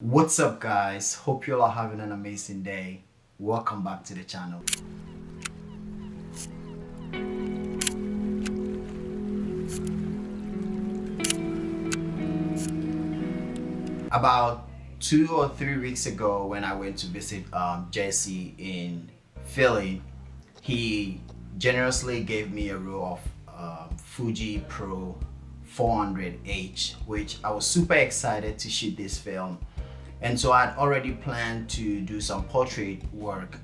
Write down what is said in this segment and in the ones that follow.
What's up, guys? Hope you all are having an amazing day. Welcome back to the channel. About 2 or 3 weeks ago, when I went to visit Jesse in Philly, he generously gave me a roll of FUJI Pro400H, which I was super excited to shoot this film. And so I'd already planned to do some portrait work.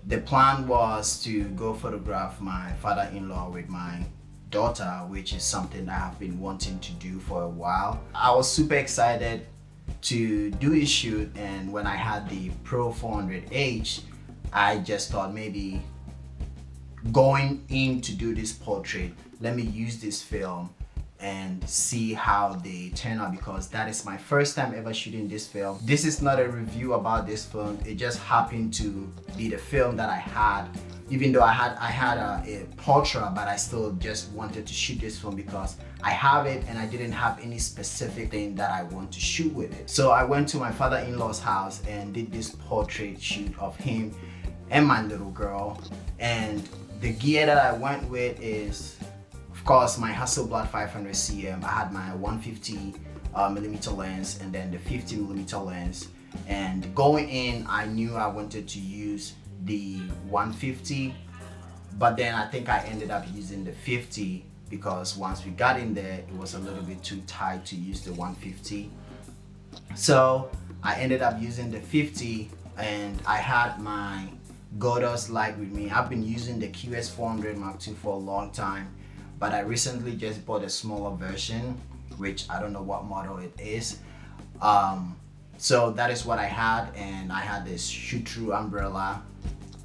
The plan was to go photograph my father-in-law with my daughter, which is something that I've been wanting to do for a while. I was super excited to do this shoot, and when I had the Pro 400H, I just thought maybe going in to do this portrait, let me use this film and see how they turn out, because that is my first time ever shooting this film. This is not a review about this film, it just happened to be the film that I had. Even though I had a Portra, but I still just wanted to shoot this film because I have it and I didn't have any specific thing that I want to shoot with it. So I went to my father-in-law's house and did this portrait shoot of him and my little girl. And the gear that I went with is, of course, my Hasselblad 500CM. I had my 150mm lens and then the 50mm lens. And going in, I knew I wanted to use the 150, but then I think I ended up using the 50 because once we got in there, it was a little bit too tight to use the 150. So I ended up using the 50, and I had my Godox light with me. I've been using the QS400 Mark II for a long time, but I recently just bought a smaller version, which I don't know what model it is. So that is what I had, and I had this shoot-through umbrella,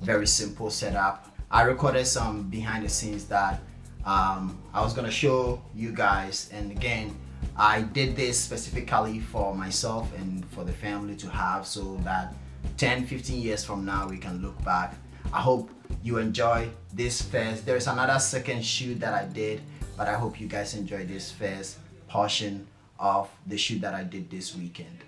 very simple setup. I recorded some behind the scenes that I was gonna show you guys, and again, I did this specifically for myself and for the family to have, so that 10-15 years from now we can look back. I hope you enjoy this first. There's another second shoot that I did, but I hope you guys enjoy this first portion of the shoot that I did this weekend.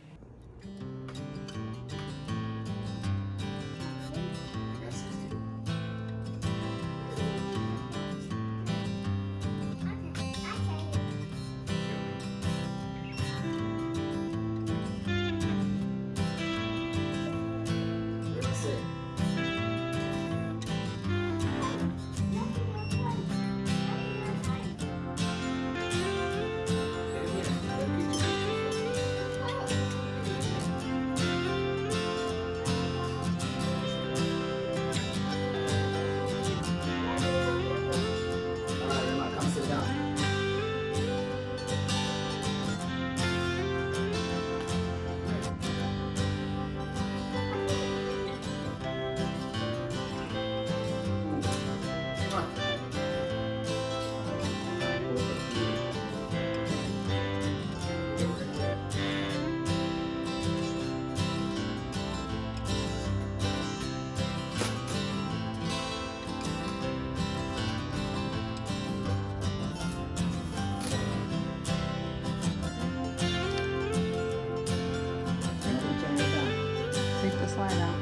Take the slide out.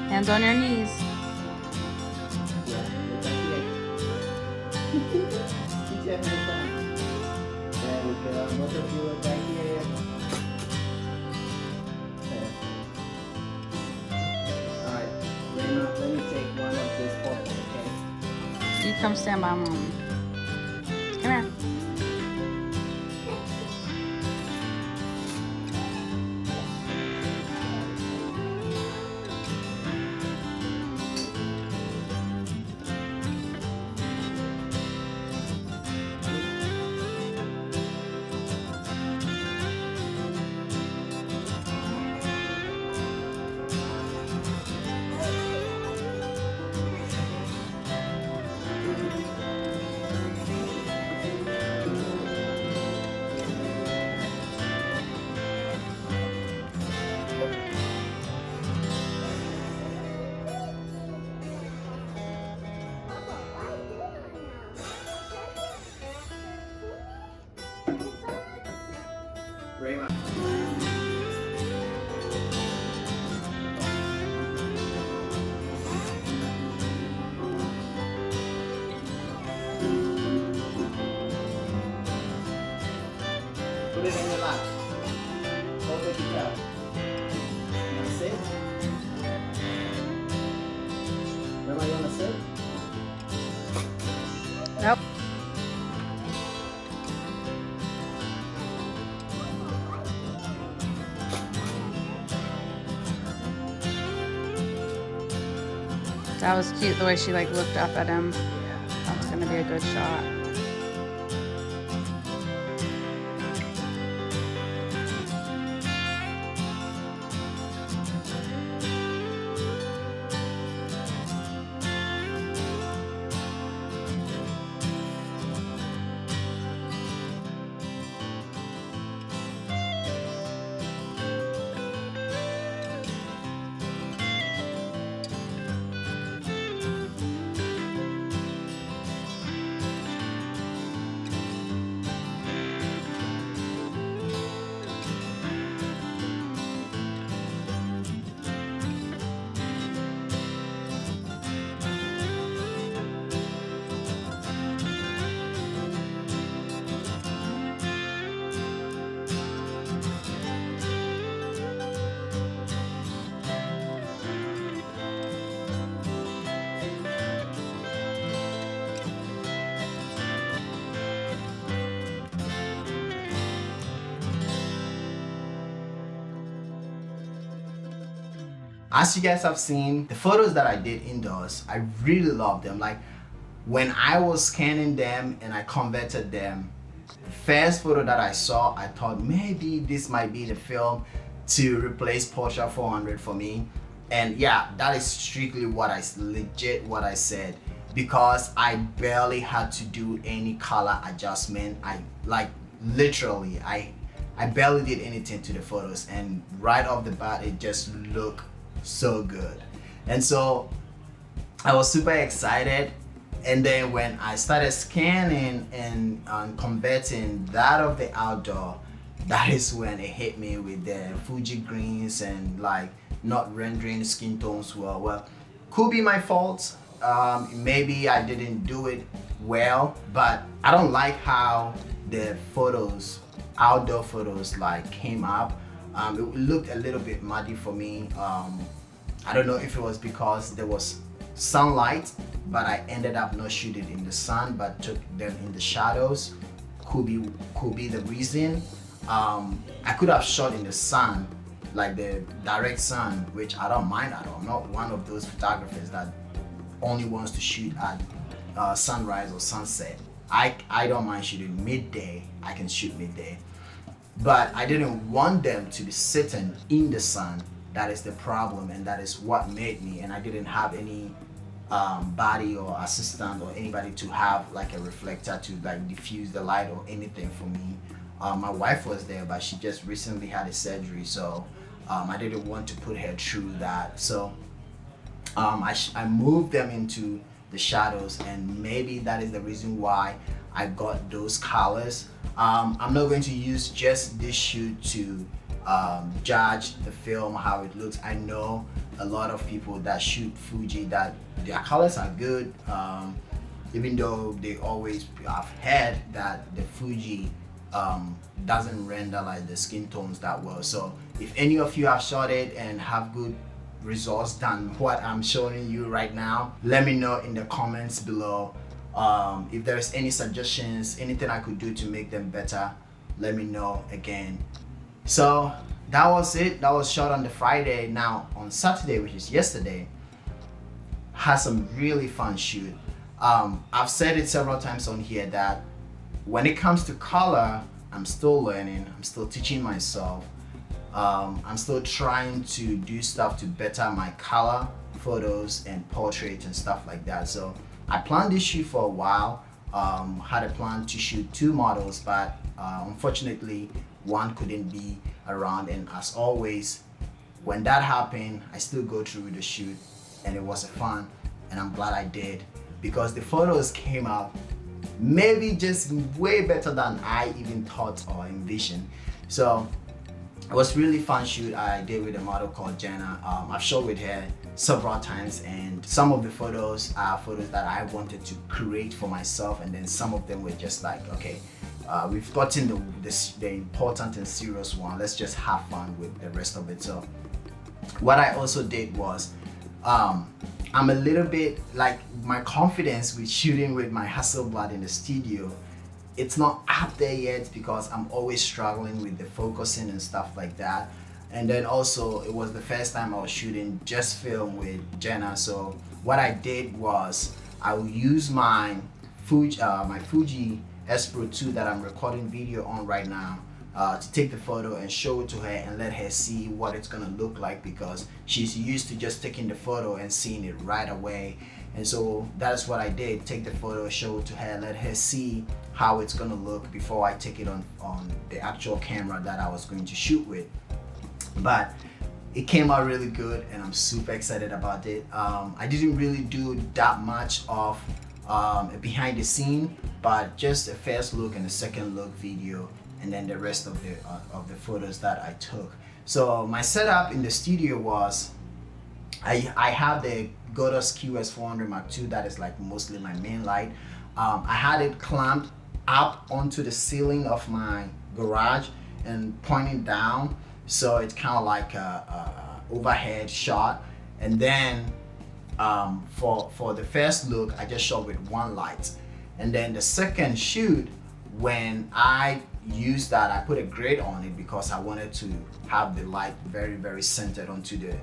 Hands on your knees. There we go. Both of you are back here. Alright, let me take one of this photo, okay? You come stand by mom. Come here. very much. Put it in your lap. Hold it together. That's it. Remember you want to sit? Nope. That was cute, the way she like looked up at him. That was gonna be a good shot. As you guys have seen, the photos that I did indoors, I really love them. Like when I was scanning them and I converted them, the first photo that I saw, I thought maybe this might be the film to replace Portra 400 for me. And yeah, that is strictly what I said, because I barely had to do any color adjustment. I barely did anything to the photos, and right off the bat it just looked so good. And so I was super excited, and then when I started scanning and converting that of the outdoor, that is when it hit me with the Fuji greens and like not rendering skin tones well. Could be my fault. Maybe I didn't do it well, but I don't like how the outdoor photos like came up. It looked a little bit muddy for me. I don't know if it was because there was sunlight, but I ended up not shooting in the sun but took them in the shadows. Could be the reason. I could have shot in the sun, like the direct sun, which I don't mind at all. I'm not one of those photographers that only wants to shoot at sunrise or sunset. I don't mind shooting midday. I can shoot midday, but I didn't want them to be sitting in the sun. That is the problem, and that is what made me. And I didn't have any body or assistant or anybody to have like a reflector to like diffuse the light or anything for me. My wife was there, but she just recently had a surgery, so I didn't want to put her through that. So I moved them into the shadows, and maybe that is the reason why I got those colors. I'm not going to use just this shoot to judge the film, how it looks. I know a lot of people that shoot Fuji that their colors are good, even though they always have heard that the Fuji doesn't render like the skin tones that well. So if any of you have shot it and have good results than what I'm showing you right now, let me know in the comments below. If there's any suggestions, anything I could do to make them better, let me know again. So that was it. That was shot on the Friday. Now on Saturday, which is yesterday, had some really fun shoot. I've said it several times on here that when it comes to color, I'm still learning. I'm still teaching myself. I'm still trying to do stuff to better my color photos and portraits and stuff like that. So I planned this shoot for a while. Had a plan to shoot 2 models, but unfortunately one couldn't be around. And as always, when that happened, I still go through the shoot, and it was fun, and I'm glad I did, because the photos came out maybe just way better than I even thought or envisioned. So it was really fun shoot I did with a model called Jenna. I've shot with her several times, and some of the photos are photos that I wanted to create for myself, and then some of them were just like, okay, we've gotten the important and serious one, let's just have fun with the rest of it. So what I also did was, I'm a little bit like, my confidence with shooting with my Hasselblad in the studio, it's not up there yet because I'm always struggling with the focusing and stuff like that. And then also it was the first time I was shooting just film with Jenna. So what I did was I will use my Fuji Pro2 that I'm recording video on right now to take the photo and show it to her and let her see what it's gonna look like, because she's used to just taking the photo and seeing it right away. And so that's what I did, take the photo, show it to her, let her see how it's gonna look before I take it on the actual camera that I was going to shoot with. But it came out really good and I'm super excited about it. I didn't really do that much of a behind the scene, but just a first look and a second look video, and then the rest of the photos that I took. So my setup in the studio was, I have the Godox QS400 Mark II that is like mostly my main light. I had it clamped up onto the ceiling of my garage and pointing down, so it's kind of like a overhead shot. And then for the first look, I just shot with one light. And then the second shoot, when I used that, I put a grid on it because I wanted to have the light very, very centered onto the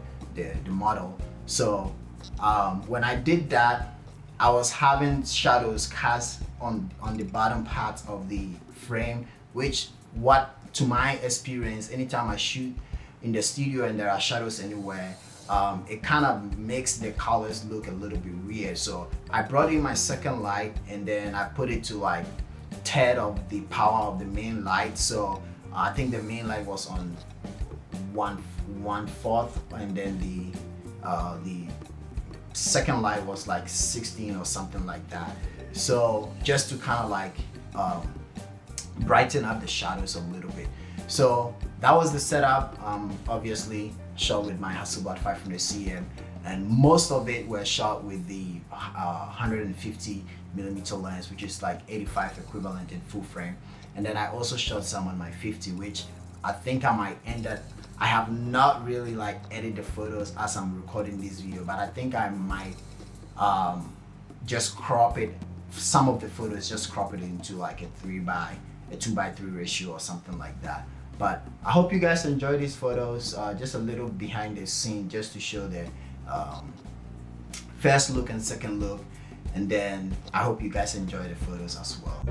model. So when I did that, I was having shadows cast on the bottom part of the frame, which, what to my experience, anytime I shoot in the studio and there are shadows anywhere, it kind of makes the colors look a little bit weird. So I brought in my second light and then I put it to like third of the power of the main light. So I think the main light was on 1/4, and then the second light was like 16 or something like that. So just to kind of like brighten up the shadows a little bit. So that was the setup. Obviously shot with my Hasselblad 500CM, and most of it was shot with the 150mm lens, which is like 85 equivalent in full frame. And then I also shot some on my 50, which I think I might end up, I have not really like edited the photos as I'm recording this video, but I think I might just crop it, some of the photos, just crop it into like a 2:3 ratio or something like that. But I hope you guys enjoy these photos, just a little behind the scene, just to show the first look and second look, and then I hope you guys enjoy the photos as well.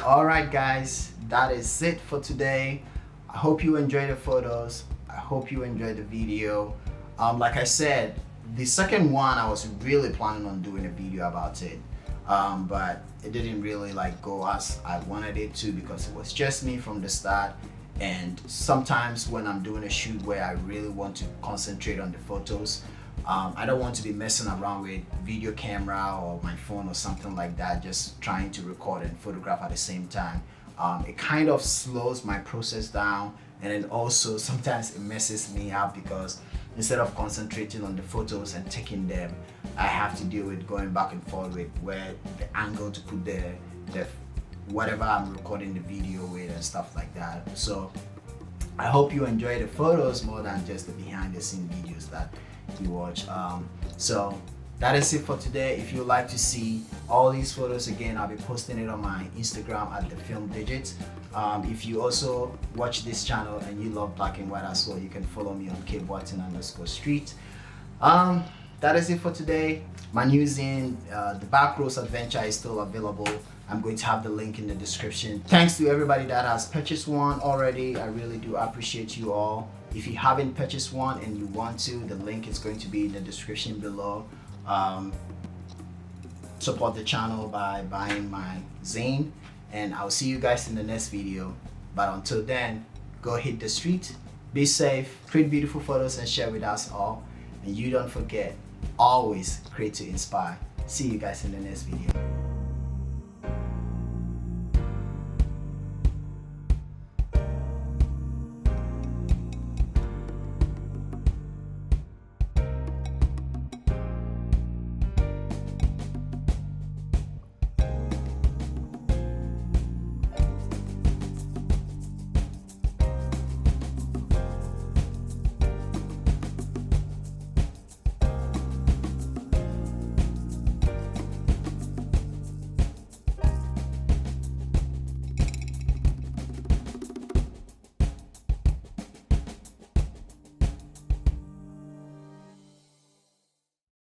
All right, guys, that is it for today. I hope you enjoyed the photos. I hope you enjoyed the video. Like I said, the second one I was really planning on doing a video about it, but it didn't really like go as I wanted it to, because it was just me from the start. And sometimes when I'm doing a shoot where I really want to concentrate on the photos, I don't want to be messing around with video camera or my phone or something like that, just trying to record and photograph at the same time. It kind of slows my process down, and then also sometimes it messes me up, because instead of concentrating on the photos and taking them, I have to deal with going back and forth with where the angle to put the whatever I'm recording the video with and stuff like that. So I hope you enjoy the photos more than just the behind the scene videos that you watch. So that is it for today. If you'd like to see all these photos again, I'll be posting it on my Instagram at the Film Digits. If you also watch this channel and you love black and white as well, you can follow me on kboatin_street. That is it for today. My new zine, the Backroads Adventure, is still available. I'm going to have the link in the description. Thanks to everybody that has purchased one already. I really do appreciate you all. If you haven't purchased one and you want to, the link is going to be in the description below. Support the channel by buying my zine, and I'll see you guys in the next video. But until then, go hit the street, be safe, create beautiful photos and share with us all. And you don't forget, always create to inspire. See you guys in the next video.